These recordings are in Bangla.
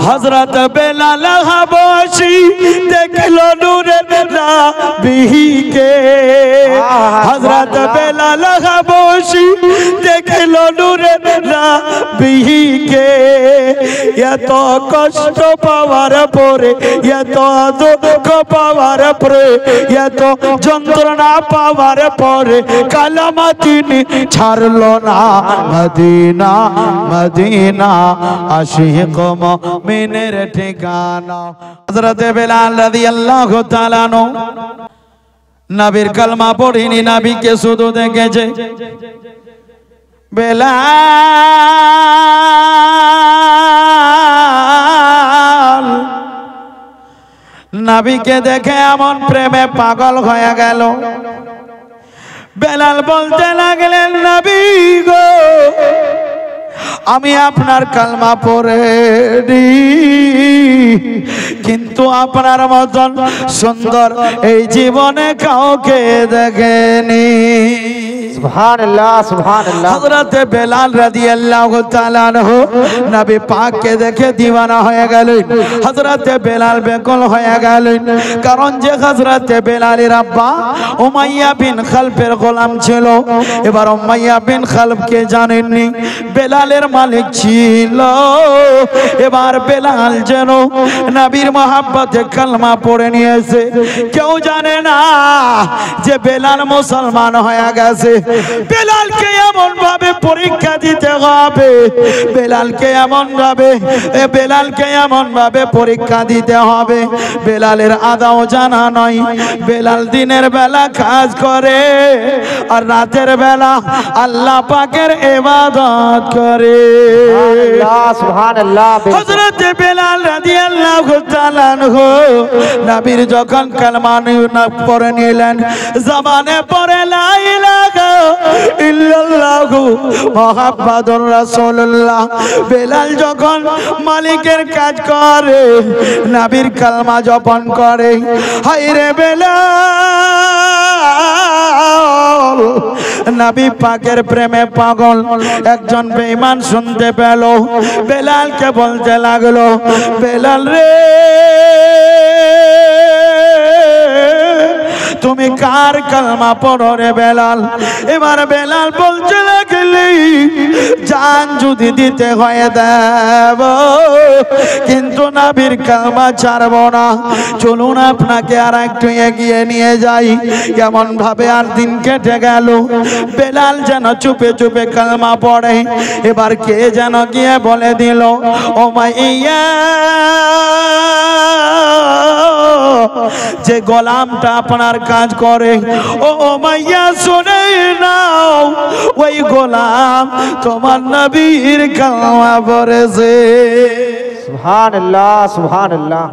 হযরত বেলাল হাবশী দেখলো নূরের নবীকে হযরত বেলাল হাবশী দেখলো নূরের নবীকে এত কষ্ট পাওয়ার পরে এত দুঃখ পাওয়ার পরে এত যন্ত্রণা পাওয়ার পরে কালেমা তিনি ছাড়লো না মদিনা মদিনা আশিক মুমিনের ঠিকানা হযরত বেলাল রাদিয়াল্লাহু তাআলা আনহু নবীর কালেমা পড়েনি নবীকে শুধু দেখেছে বেলাল নবীকে দেখে এমন প্রেমে পাগল হয়ে গেল বেলাল বলতে লাগলেন নবী গো আমি আপনার কালেমা পড়েছি কিন্তু আপনার মতন সুন্দর এই জীবনে কাউকে দেখেনি সুবহানাল্লাহ সুবহানাল্লাহ হযরত বেলাল রাদিয়াল্লাহু তাআলা আনহু নবী পাককে দেখে দিওয়ানা হয়ে গেলেন হযরত বেলাল বেকুল হয়ে গেলেন কারণ যে হযরত বেলালের আব্বা উমাইয়া বিন খালফের গোলাম ছিল এবার উমাইয়া বিন খালফ কে জানেননি বেলালের মালিক ছিল এবার বেলাল যেন নবীর মহব্বতে কালেমা পড়ে নিয়েছে কেউ জানে না যে বেলাল মুসলমান হয়ে গেছে বেলালকে এমন ভাবে পরীক্ষা দিতে হবে বেলালকে এমন ভাবে পরীক্ষা দিতে হবে বেলালের আদাও জানা নয় বেলাল দিনের বেলা কাজ করে আর রাতের বেলা আল্লাহ পাকের ইবাদত করে সুবহানাল্লাহ হযরত বেলাল রাদিয়াল্লাহু তাআলা আনহু নবীর যখন কালেমা পড়ে নিলেন জবানে পড়ে লা ইলাহা ইল্লাল্লাহু মুহাম্মাদুর রাসূলুল্লাহ বেলাল যখন মালিকের কাজ করে নবীর কালেমা জপন করে হায় রে বেলাল নবী পাকের প্রেমে পাগল একজন বেঈমান শুনতে পেল বেলালকে বলতে লাগলো বেলাল রে তুমি কার কালেমা পড়ো রে বেলাল এবার বেলাল বলতে লাগলি জান যদি দিতে হয় দেব কিন্তু নবীর কালেমা ছাড়বো না চলুন আপনাকে আর একটু এগিয়ে নিয়ে যাই কেমন ভাবে আর দিন কেটে গেল বেলাল যেন চুপে চুপে কালেমা পড়ে এবার কে যেন গিয়ে বলে দিল ও মাইয়া যে গোলামটা আপনার কাজ করে ও মাইয়া শুনে নাও ওই গোলাম তোমার নবীর কালেমা পড়েছে সুবহানাল্লাহ সুবহানাল্লাহ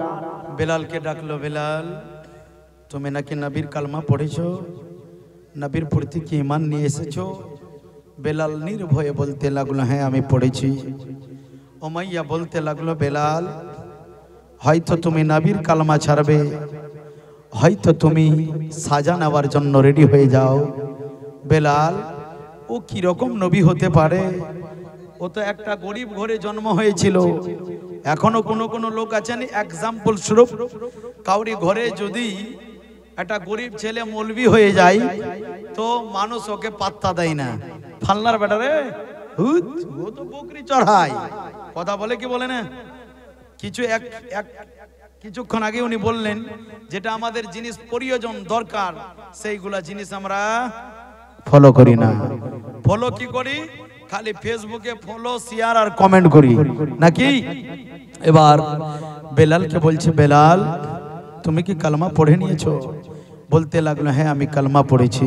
বেলালকে ডাকলো বেলাল তুমি নাকি নবীর কালেমা পড়েছো নবীর প্রতি কি ঈমান নিয়ে এসেছো বেলাল নির্ভয়ে বলতে লাগলো হ্যাঁ আমি পড়েছি উমাইয়া বলতে লাগলো বেলাল হয়তো তুমি নবীর কালেমা ছাড়বে হয়তো তুমি সাজা নেওয়ার জন্য রেডি হয়ে যাও বেলাল ও কি রকম নবী হতে পারে ও তো একটা গরিব ঘরে জন্ম হয়েছিল এখনো কোনো লোক আছেন এক্সাম্পল স্বরূপ কাউরি ঘরে যদি একটা গরিব ছেলে মৌলবি হয়ে যায় তো মানুষ ওকে পাত্তা দেয় না ফালনার বেটারে ও তো বকরি চড়ায় কথা বলে কি বলে না কিছুক্ষণ আগে উনি বললেন যেটা আমাদের জিনিস প্রয়োজন দরকার সেইগুলা জিনিস আমরা ফলো করি না ফলো কি করি খালি ফেসবুকে ফলো শেয়ার আর কমেন্ট করি নাকি এবার বেলালকে বলছে বেলাল তুমি কি কালেমা পড়ে নিয়েছো বলতে লাগলো হ্যাঁ আমি কালেমা পড়েছি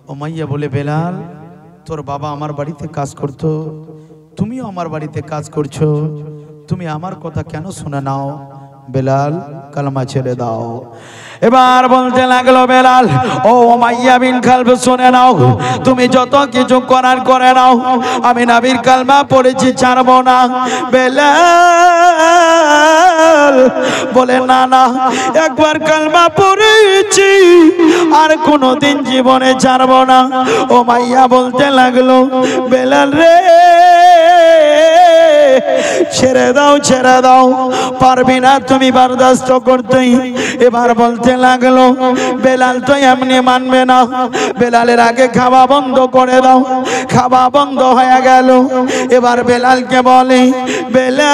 উমাইয়া বলে বেলাল তোর বাবা আমার বাড়িতে কাজ করতো তুমিও আমার বাড়িতে কাজ করছো তুমি আমার কথা কেন শুনে নাও বেলাল কালেমা ছেড়ে দাও এবার বলতে লাগলো বেলাল ও উমাইয়া বিন খালফ শুনে নাও তুমি যত কিছু করার করে নাও আমি নবীর কালেমা পড়েছি ছাড়বো না বেলাল বলে না না একবার কালেমা পড়েছি আর কোনোদিন জীবনে ছাড়বো না উমাইয়া বলতে লাগলো বেলাল রে ছেড়ে দাও, ছেড়ে দাও, পারবি না তুমি বরদাস্ত করতে। এবার বলতে লাগলো, বেলাল তো এমনি মানবে না, বেলালের আগে খাওয়া বন্ধ করে দাও। খাওয়া বন্ধ হয়ে গেল। এবার বেলালকে বলে, বেলাল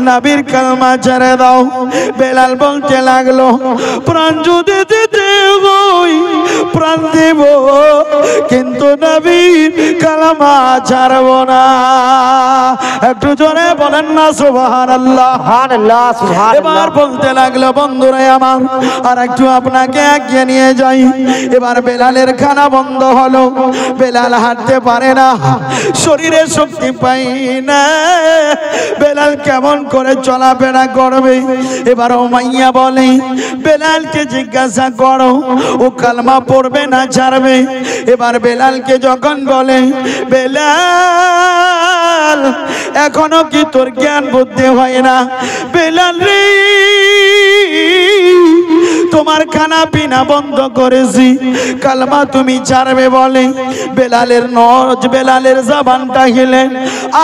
নবীর কালমা ছেড়ে দাও। বেলাল বলতে লাগলো, প্রাণ যদি দিতে হই প্রাণ দেব, কিন্তু নবীর কালমা ছাড়বো না। একটু জোরে বলেন না সুবহানাল্লাহ। সুবহানাল্লাহ, সুবহানাল্লাহ। এবার বলতে লাগলো, বন্ধুরা আমার, আর একটু আপনাকে এগিয়ে নিয়ে যাই। এবার বেলালের খানা বন্ধ হলো। বেলাল হাঁটতে পারে না, শরীরে শক্তি পাই না। বেলাল কেমন করে চলাফেরা করবে? এবার উমাইয়া বলে, বেলালকে জিজ্ঞাসা করো ও কালমা পড়বে না ছাড়বে। এবার বেলালকে যখন বলে, বেলাল এখনো কি তোর জ্ঞান বুদ্ধি হয় না? বেলাল রে, তোমার খানা পিনা বন্ধ করেছি, কালমা তুমি ছাড়বে বলে। বেলালের বেলালের জবানটা হিলে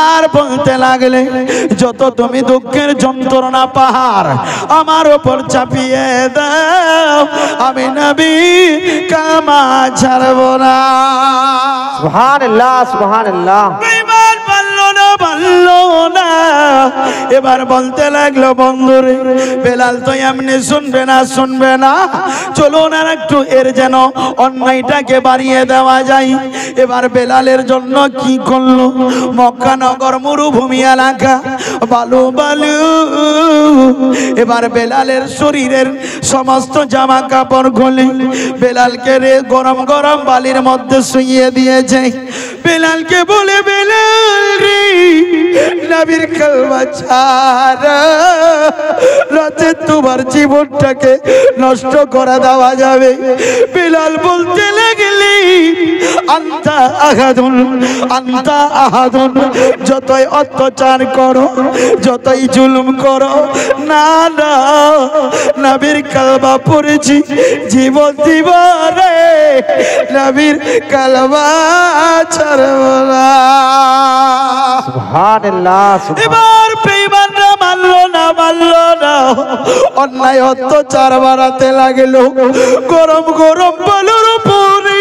আর বলতে লাগলে, যত তুমি দুঃখের যন্ত্রণা পাহাড় আমার উপর চাপিয়ে দাও, আমি নবী কালমা ছাড়বো না। সুবহানাল্লাহ, সুবহানাল্লাহ। এবার বলতে লাগলো, বন্ধুরে বেলাল তো এমনি শুনবে না, শুনবে না, চলুন আর একটু এর যেন অন্যায়টাকে বাড়িয়ে দেওয়া যায়। এবার বেলালের জন্য কি করলো? মক্কা নগর মরুভূমি এলাকা, বালু বালু। এবার বেলালের শরীরের সমস্ত জামা কাপড় খুলে বেলালকে রে গরম গরম বালির মধ্যে শুইয়ে দিয়েছে। বেলালকে বলে, বেলাল রে, নবীর কালমা ছাড়া রাতে তোমার জীবনটাকে নষ্ট করে দেওয়া যাবে। বেলাল বলতে লাগলি, আন্তা আহাদুন, আন্তা আহাদুন, যতই অত্যাচার করো, যতই জুলুম করো, না না, নবীর কালমা পড়েছি, জীবন দিব রে, নবীর কালমা ছাড়বো না। সুবহানাল্লাহ, সুবহানাল্লাহ। এবার বেঈমানরা মানলো না, মানলো না, অন্যায় অত্যাচার বাড়াতে লাগলো। গরম গরম বালুর উপরে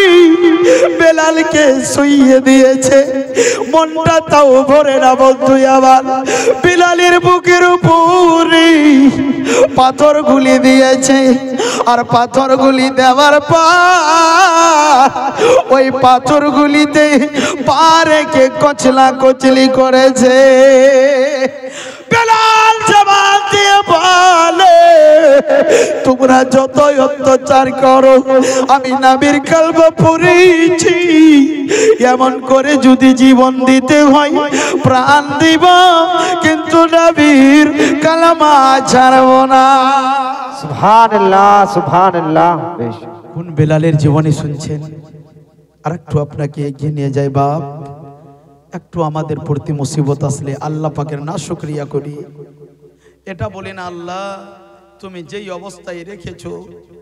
বেলালকে শুইয়ে দিয়েছে। মনটা তাও ভরে না বন্ধু আমার। বেলালের বুকের উপরে পাথর গুলি দিয়েছে, আর পাথর গুলি দেওয়ার পর ওই পাথর গুলিতে পা রেখে কচলা কচলি করেছে। বেলাল জবাব দিয়ে বলে, তোমরা যতই অত্যাচার করো, আমি নবীর কালমা পড়েছি, এমন করে যদি জীবন দিতে হয় প্রাণ দিব, কিন্তু নবীর কালমা ছাড়বো না। সুবহানাল্লাহ, সুবহানাল্লাহ। বেশ। কোন বেলালের জীবনী শুনছেন? আর একটু আপনাকে এগিয়ে নিয়ে যাই বাপ। একটু আমাদের প্রতি মুসিবত আসলে আল্লাহ পাকের না শুকরিয়া করি। এটা বলি না, আল্লাহ তুমি যেই অবস্থায় রেখেছো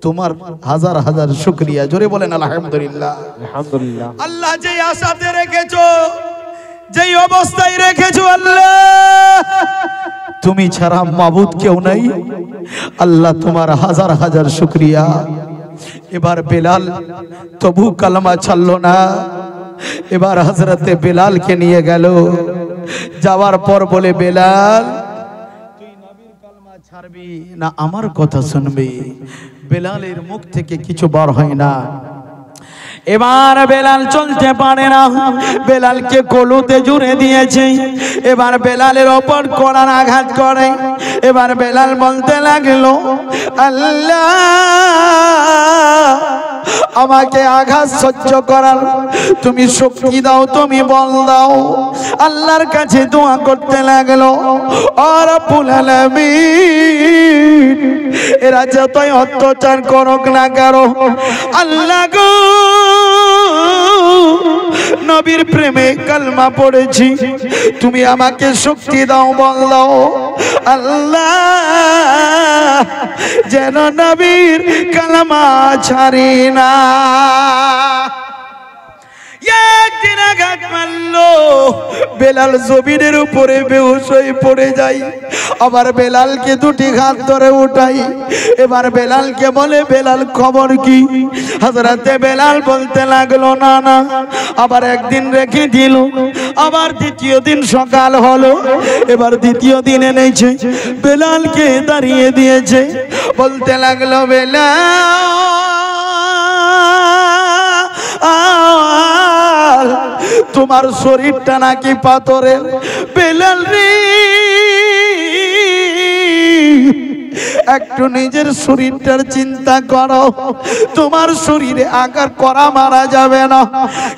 তোমার হাজার হাজার শুকরিয়া। জোরে বলেন আলহামদুলিল্লাহ। আলহামদুলিল্লাহ। আল্লাহ যেই আশাতে রেখেছো, যেই অবস্থায় রেখেছো, আল্লাহ তুমি ছাড়া মাবুদ কেউ নাই। আল্লাহ তোমার হাজার হাজার শুকরিয়া। এবার বেলাল তবু কালমা ছাড়লো না। এবার হযরতে বেলালকে নিয়ে গেল। যাওয়ার পর বলে, বেলাল তুই নবীর কালমা ছাড়বি না আমার কথা শুনবি? বেলালের মুখ থেকে কিছু বার হয় না। এবার বেলাল চলতে পারে না, বেলালকে কলুতে জুড়ে দিয়েছে। এবার বেলালের ওপর কড়ার আঘাত করে। এবার বেলাল বলতে লাগলো, আল্লাহ আমাকে আঘাত সহ্য করার তুমি শক্তি দাও, তুমি বল দাও। আল্লাহর কাছে দোয়া করতে লাগলো, ও রব্বুল আলামিন, এরা যতই অত্যাচার করুক না কারো, আল্লাহ গো নবীর প্রেমে কালমা পড়েছি, তুমি আমাকে শক্তি দাও, বল দাও। আল্লাহ যেন নবীর কালমা ছাড়ি না। একদিন আঘাত মারলো, বেলাল জমিনের উপরে বেহুশ হয়ে পড়ে যায়। আবার বেলালকে দুটি হাত ধরে উঠাই। এবার বেলালকে বলে, বেলাল খবর কি? হযরতে বেলাল বলতে লাগলো, না না। আবার একদিন রেখে দিল, আবার দ্বিতীয় দিন সকাল হলো, এবার দ্বিতীয় দিন এনেছে, বেলালকে দাঁড়িয়ে দিয়েছে। বলতে লাগলো, বেলাল তোমার শরীরটা নাকি পাথরের। বেলাল রে, একটু নিজের শরীরটার চিন্তা করো। তোমার শরীরে আঘাত করা মারা যাবে না,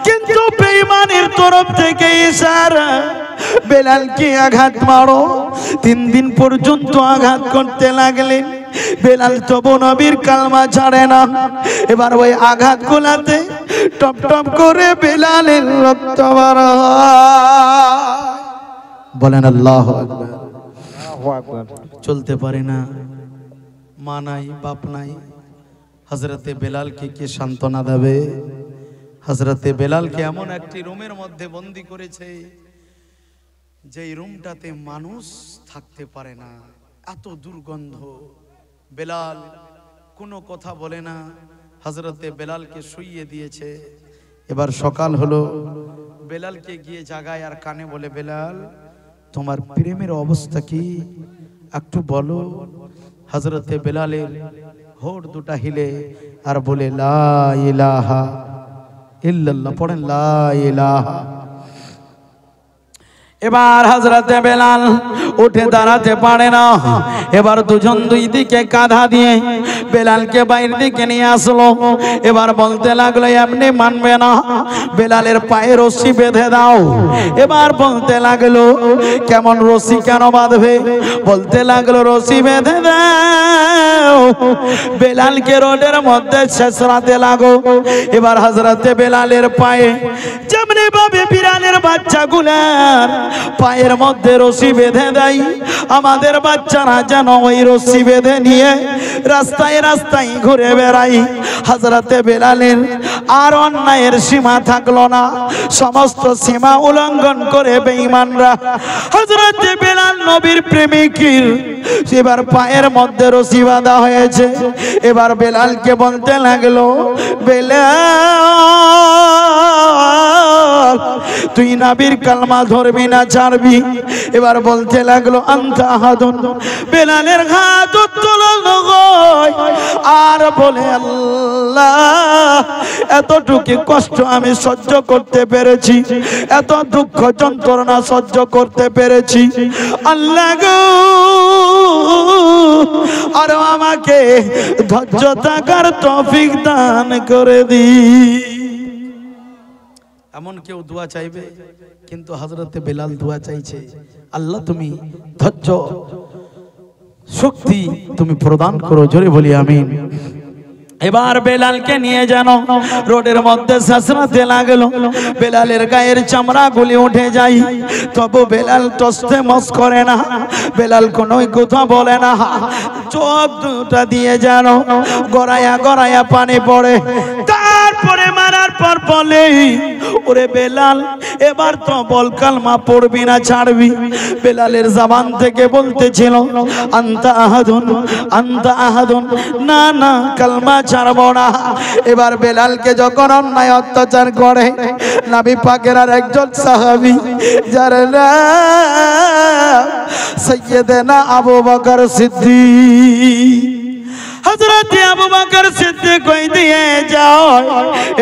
কিন্তু বেঈমানের তরফ থেকে ইশারা, বেলালকে আঘাত মারো। 3 দিন পর্যন্ত আঘাত করতে লাগলেন। বেলাল তবু নবীর কালমা ছাড়ে না। এবার ওই আঘাত গুলাতে টপ টপ করে বেলালের রক্ত বার হয়। বলেন আল্লাহু আকবার। চলতে পারে না, মা নাই, বাপ নাই, হযরতে বেলালকে কে সান্ত্বনা দেবে? হযরতে বেলালকে এমন একটি রুমের মধ্যে বন্দী করেছে, যেই রুমটাতে মানুষ থাকতে পারে না, এত দুর্গন্ধ। বেলাল কোনো কথা বলে না, হযরতে বেলালকে শুইয়ে দিয়েছে। এবার সকাল হলো, বেলালকে গিয়ে জাগায় আর কানে বলে, বেলাল তোমার প্রেমের অবস্থা কি একটু বলো। হযরতে বেলালের হোড় দুটা হিলে আর বলে, লা ইলাহা ইল্লাল্লাহ। পড়েন, লা ইলাহা। এবার হযরতে বেলাল উঠে দাঁড়াতে পারে না। এবার দুজন দুই দিকে কাঁধা দিয়ে বেলালকে বাইরের দিকে নিয়ে আসলো। এবার বলতে লাগলো, এমনি মানবে না, বেলালের পায়ে রশি বেঁধে দাও। এবার বলতে লাগলো, কেমন রশি, কেন বাঁধবে? বলতে লাগলো, রশি বেঁধে দাও, বেলালকে রোডের মধ্যে ছেঁচড়াতে লাগো। এবার হযরতে বেলালের পায়ে যেমনি ভাবে বিড়ালের বাচ্চাগুলার পায়ের মধ্যে রশি বেঁধে দেয়, আমাদের বাচ্চারা যেন ওই রশি বেঁধে নিয়ে রাস্তায় রাস্তায় ঘুরে বেড়াই। হযরতে বেলালের আর অন্যায়ের সীমা থাকলো না, সমস্ত সীমা উল্লঙ্ঘন করে বেঈমানরা হযরতে বেলাল নবীর প্রেমিকের এবার পায়ের মধ্যে রশি বাঁধা হয়েছে। এবার বেলালকে বলতে লাগলো, বেলাল তুই নবীর কালমা ধরবি না ছাড়বি? এবার বলতে লাগলো, আনতা আহাদুন। বেলালের হাত উত্তোলন হয় আর বলে, আল্লাহ এতটুকু কষ্ট আমি সহ্য করতে পেরেছি, এত দুঃখ যন্ত্রণা সহ্য করতে পেরেছি, আল্লাহ গো আর আমাকে ধৈর্য থাকার তৌফিক দান করে দি। এমন কেউ দোয়া চাইবে, কিন্তু হযরতে বেলাল দোয়া চাইছে, আল্লাহ তুমি ধৈর্য শক্তি তুমি প্রদান করো। জোরে বলি আমিন। এবার বেলালকে নিয়ে যেন রোডের মধ্যে ছেঁচড়াতে লাগলো। বেলালের গায়ের চামড়া গুলি উঠে যায়, তবু বেলাল টসতে মস করে না, বেলাল কোনো কথা বলে না। চোখ দুটা দিয়ে যেন গড়াইয়া গড়াইয়া পানি পড়ে। তারপরে মারার পর বলে, ওরে বেলাল এবার তো বল কালমা পড়বি না ছাড়বি? বেলালের জবান থেকে বলতেছিল, আনতা আহাদুন, আনতা আহাদুন, না না কালমা ছাড়বো না। এবার বেলালকে যখন অন্যায় অত্যাচার করে নবী পাকের আর একজন সাহাবী, যার নাম সাইয়েদনা আবু বকর সিদ্দিক, হযরতে আবু বকর সিদ্দিক কই দিয়ে যাও।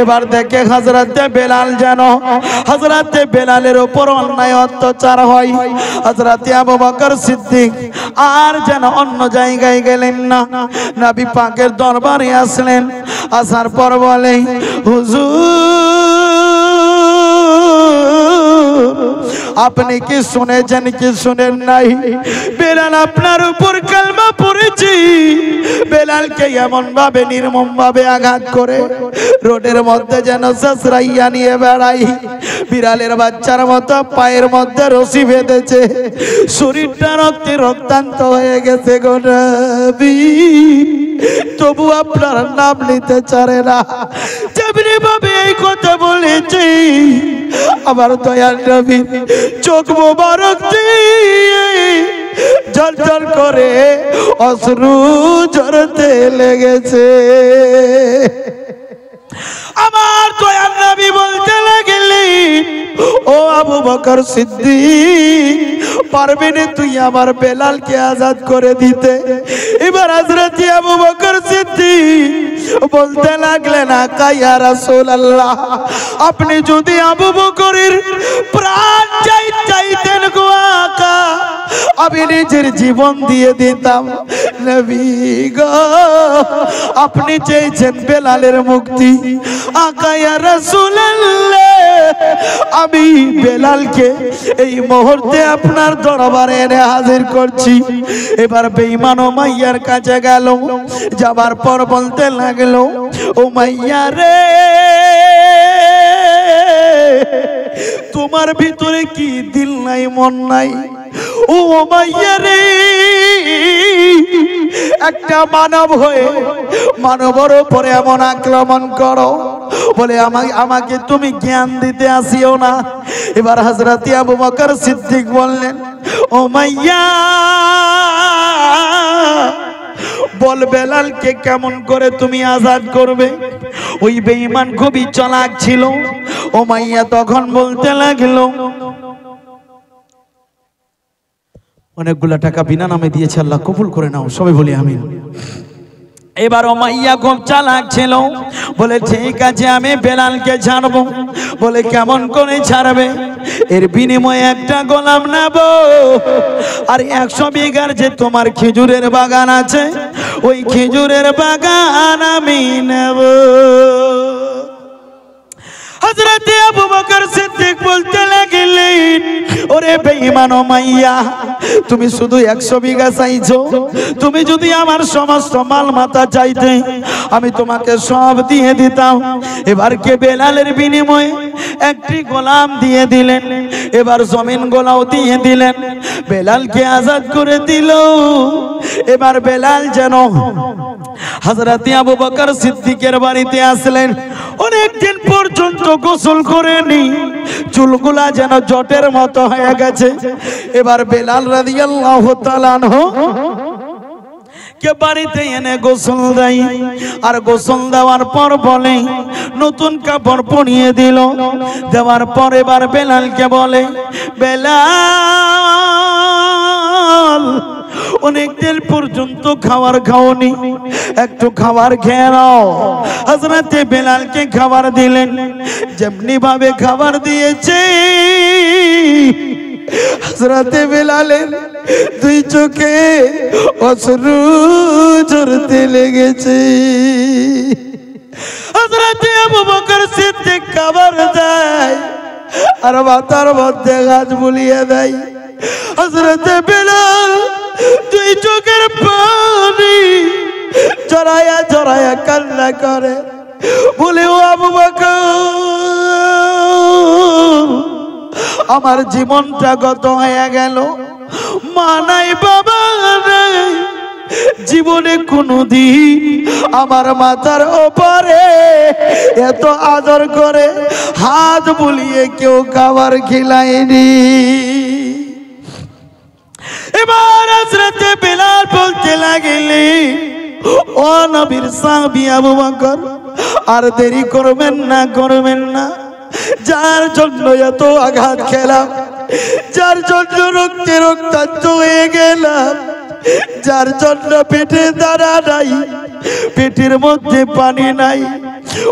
এবার দেখে হযরতে বেলাল যেন হযরতে বেলালের উপর অন্যায় অত্যাচার হয়। হযরতে আবু বকর সিদ্দিক আর যেন অন্য জায়গায় গেলেন না, নবী পাকের দরবারে আসলেন। আসার পর বলে, হুজুর আপনি কি শুনেছেন কি শুনেন নাই? বেলাল আপনার উপর কালমা পড়েছি। বেলালকে এমন ভাবে নির্মম ভাবে আঘাত করে রোডের মধ্যে যেন ছেঁচড়াইয়া নিয়ে বেড়াই, বিড়ালের বাচ্চার মতো পায়ের মধ্যে রশি বেঁধেছে, শরীরটা রক্তে রক্তান্ত হয়ে গেছে গো নবী। তবু আপনার নাম নিতে চারে না। যেমনি ভাবে এই কথা বলেছি আমার দয়াল নবী চোখ মোবারক দিয়ে ঝরঝর করে অশ্রু ঝরতে লেগেছে। আমার দয়াল নবী বলতে লাগলেন, ও আবু বকর সিদ্দিক, পারবি না তুই আমার বেলালকে আজাদ করে দিতে? এবার হযরত আবু বকর সিদ্দিক বলতে লাগলেন, আকা ইয়া রাসূলুল্লাহ, আপনি যদি আবু বকরের প্রাণ চাইতেন গো আকা, আমি নিজের জীবন দিয়ে দিতাম। নবী গো, আপনি চেয়েছেন বেলালের মুক্তি, আকা ইয়া রাসূলুল্লাহ, আমি বেলালকে এই মুহূর্তে আপনার দরবারে এনে হাজির করছি। এবার বেঈমান উমাইয়ার কাছে গেল, যাবার পর বলতে লাগলো, উমাইয়া রে, তোমার ভিতরে কি দিল নাই মন নাই? ও উমাইয়া রে, একটা মানব হয়ে মানবের উপরে এমন আক্রমণ করো? বলে আমাকে তুমি জ্ঞান দিতে আসিও না। এবার হযরত আবু বকর সিদ্দিক বললেন, উমাইয়া বল বেলালকে কেমন করে তুমি আজাদ করবে? ওই বেঈমান খুবই চালাক ছিল। উমাইয়া তখন বলতে লাগলো, অনেকগুলা টাকা বিনা নামে দিয়েছে, আল্লাহ কবুল করে নাও, সবাই বলি আমিন। এবার উমাইয়া খুব চালাক ছিল, বলে ঠিক আছে আমি বেলালকে ছাড়বো। বলে কেমন করে ছাড়বে? এর বিনিময়ে একটা গোলাম নেব, আর 100 বিঘার যে তোমার খেজুরের বাগান আছে, ওই খেজুরের বাগান আমি নেব। হযরত আবু বকর সিদ্দিক বলতে লাগলেন, ওরে বেঈমান উমাইয়া, তুমি শুধু 100 বিঘা চাইছো? তুমি যদি আমার সমস্ত মাল মাতা চাইতে, আমি তোমাকে সব দিয়ে দিতাম। এবার কে বেলালের বিনিময়ে একটি গোলাম দিয়ে দিলেন, এবার জমিন গোলাও দিয়ে দিলেন, বেলালকে আজাদ করে দিল। এবার বেলাল যেন হযরত আবু বকর সিদ্দিকের বাড়িতে আসলেন, অনেকদিন পর্যন্ত গোসল করেনি, চুলগুলা যেন জটের মতো হয়ে গেছে। এবার বেলাল রাদিয়াল্লাহু তাআলা আনহু কে বাড়িতে এনে গোসল দেয়, আর গোসল দেওয়ার পর বলে নতুন কাপড় পরিয়ে দিল। দেওয়ার পর এবার বেলালকে বলে, বেলাল অনেকদিন পর্যন্ত খাবার খাওনি, একটু খাবার খেয়ে নাও। হযরত বেলালকে খাবার দিলেন, যেমনি ভাবে খাবার দিয়েছে হযরত বেলালের 2 চোখে অশ্রু ঝরতে লেগেছে। হযরত আবু বকর সিদ্দিক খাবার দেয় আর মাথার মধ্যে হাত বুলিয়ে দেয়। হযরত বেলাল 2 চোখের পানি জড়ায়া জড়ায়া কান্না করে, বলে ও আবু বকর, আমার জীবনটা গত হয়ে গেল, মা নাই বাবা নাই, জীবনে কোনদিন আমার মাথার ওপরে এত আদর করে হাত বুলিয়ে কেউ খাবার খিলায়নি। এবার হযরত বেলাল বলতে লাগলেন, ও নবীর সাহাবী আবু বকর, আর দেরি করবেন না, করবেন না। যার জন্য এত আঘাত খেলাম, যার জন্য রক্তে রক্তাক্ত হয়ে গেলাম, যার জন্য পেটে দাঁড়া নাই, পেটের মধ্যে পানি নাই,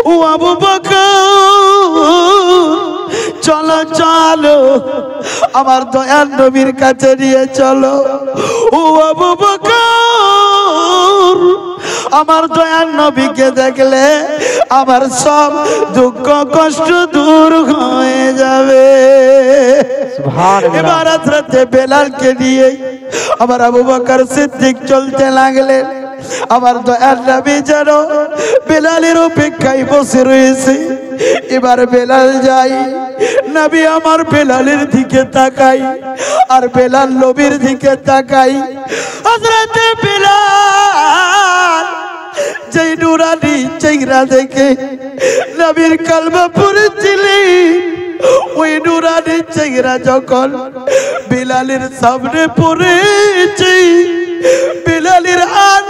ও আবু বকর চলো চলো আমার দয়াল নবীর কাছে নিয়ে চলো। ও আবু বকর, আমার দয়াল নবীকে দেখলে আমার সব দুঃখ কষ্ট দূর হয়ে যাবে। এবার হযরত বেলালকে নিয়ে আমার আবু বকর সিদ্দিক চলতে লাগলেন। আমার দয়াল নবী যেন বেলালের অপেক্ষায় বসে রয়েছে। এবার বেলাল যাই, নবী আমার বেলালের দিকে তাকাই, আর বেলাল নবীর দিকে তাকাই। হযরত বেলাল নুরানি চেহারা দেখে নবীর কালমা পড়েছিলি ওই নুরানি চেহারা যখন বিলালের সামনে পড়েছি বিলালের আর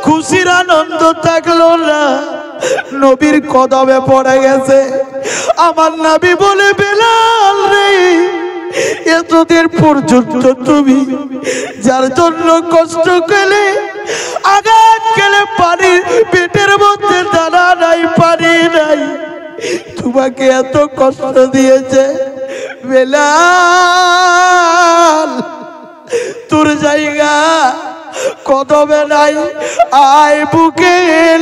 খুশির আনন্দ থাকলো না নবীর কদমে পড়ে গেছে আমার নবী বলে বিলাল রে এতদিন পর্যন্ত তুমি যার জন্য কষ্ট পেলে আঘাত গেলে পানি পেটের মধ্যে দানা নাই পানি নাই তোমাকে এত কষ্ট দিয়েছে বিলাল তোর জায়গা কদমে নাই আয় বুকে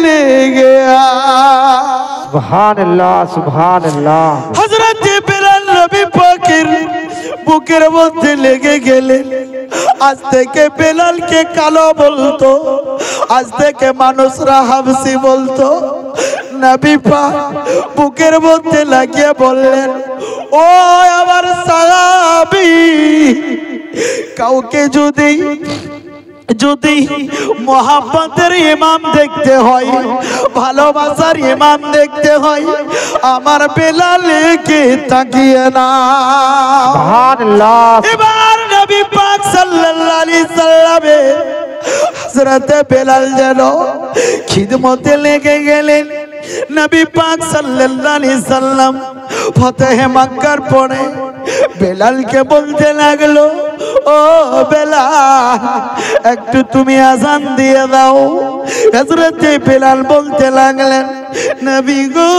লেগে সুবহানাল্লাহ সুবহানাল্লাহ হযরত বিলাল নবী পাকের বুকের মধ্যে লেগে গেলেন আজ থেকে বিলালকে কালো বলতো আজ থেকে মানুষরা হাবসি বলতো নবী পাক বুকের মধ্যে লাগিয়ে বললেন ও আমার সাহাবী কাউকে যদি মোহাব্বতের ইমাম দেখতে হয় ভালোবাসার ইমাম দেখতে হয় আমার বেলালকে তাকিয়ে না সুবহানাল্লাহ এবার নবী পাক সাল্লাল্লাহু আলাইহি সাল্লামে হযরত বেলাল যেন খিদমতে লেগে গেলেন নবী পাক সাল্লাল্লাহু আলাইহি সাল্লাম ফতেহে মক্কার পরে বেলালকে বলতে লাগলো ও বেলাল একটু তুমি আজান দিয়ে দাও হযরত বেলাল বলতে লাগলেন নবী গো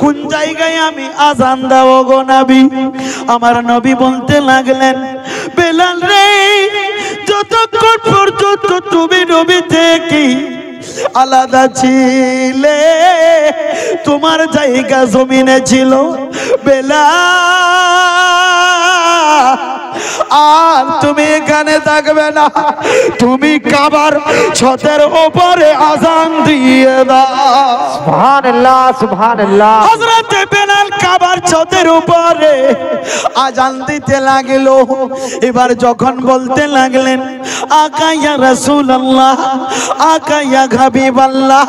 কোন জায়গায় আমি আজান দাও গো নবী আমার নবী বলতে লাগলেন বেলাল রে যতক্ষণ পর্যন্ত তুমি নবী থেকে আলাদা ছিলে তোমার জায়গা জমিনে ছিল বেলাল আর তুমি এখানে থাকবে না তুমি কাবার ছাদের উপরে আজান দিয়ে দাও সুবহানাল্লাহ সুবহানাল্লাহ হযরত বেলাল কাবার ছাদের উপরে আজান দিতে লাগলো এবার যখন বলতে লাগলেন আকা ইয়া রাসূলুল্লাহ আকা ইয়া হাবিবাল্লাহ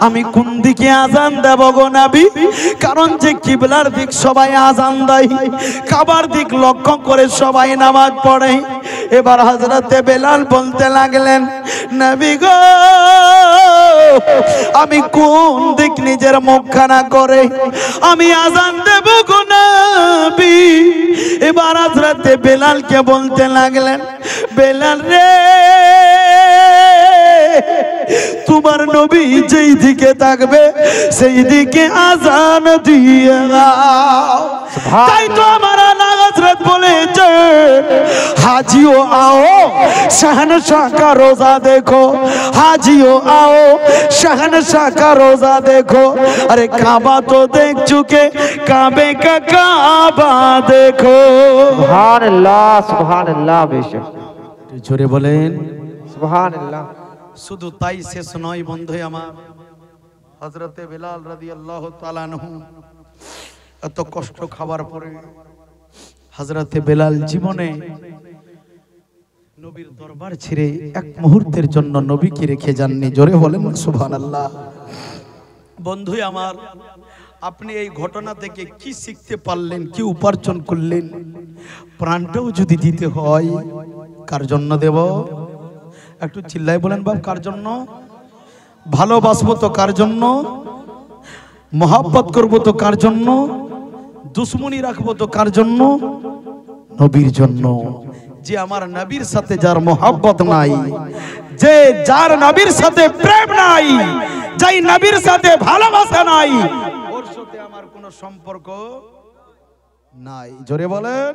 আমি কোন দিকে আজান দেব গো নবী কারণ যে কিবলার দিক সবাই আজান দেয় কাবার দিক লক্ষ্য করে সবাই নামাজ পড়ে এবার হযরত বেলাল বলতে লাগলেন নবী গো আমি কোন দিক নিজের মুখখানা করে আমি আজান দেব গো নবী এবার হযরত বেলালকে বলতে লাগলেন বেলাল রে তোমার নবী যেই দিকে থাকবে সেই দিকে আজান দিয়ে দাও তাই তো আমার আলা হযরত বলেছে हाजियो आओ शहनशाह का रोजा देखो हाजियो आओ शहनशाह का रोजा देखो अरे काबा तो देख चुके काबे का काबा देखो সুবহানাল্লাহ বেশক জোরে বলেন সুবহানাল্লাহ শুধু তাই শেষ নয় বন্ধু আমার হযরতে বেলাল রাদিয়াল্লাহু তাআলা আনহু এত কষ্ট খাবার পরে হযরতে বেলাল জীবনে নবীর দরবার ছেড়ে এক মুহূর্তের জন্য নবীকে রেখে যাননি জোরে বলেন সুবহানাল্লাহ বন্ধু আমার আপনি এই ঘটনা থেকে কি শিখতে পারলেন কি উপার্জন করলেন প্রাণটাও যদি দিতে হয় কার জন্য দেব একটু চিল্লায় বলেন বাপ কার জন্য ভালোবাসবো তো কার জন্য মহব্বত করব তো কার জন্য দুশ্মনী রাখবো তো কার জন্য নবীর জন্য যে আমার নবীর সাথে যার মহব্বত নাই যে যার নবীর সাথে প্রেম নাই যেই নবীর সাথে ভালোবাসা নাই ওর সাথে আমার কোনো সম্পর্ক নাই জোরে বলেন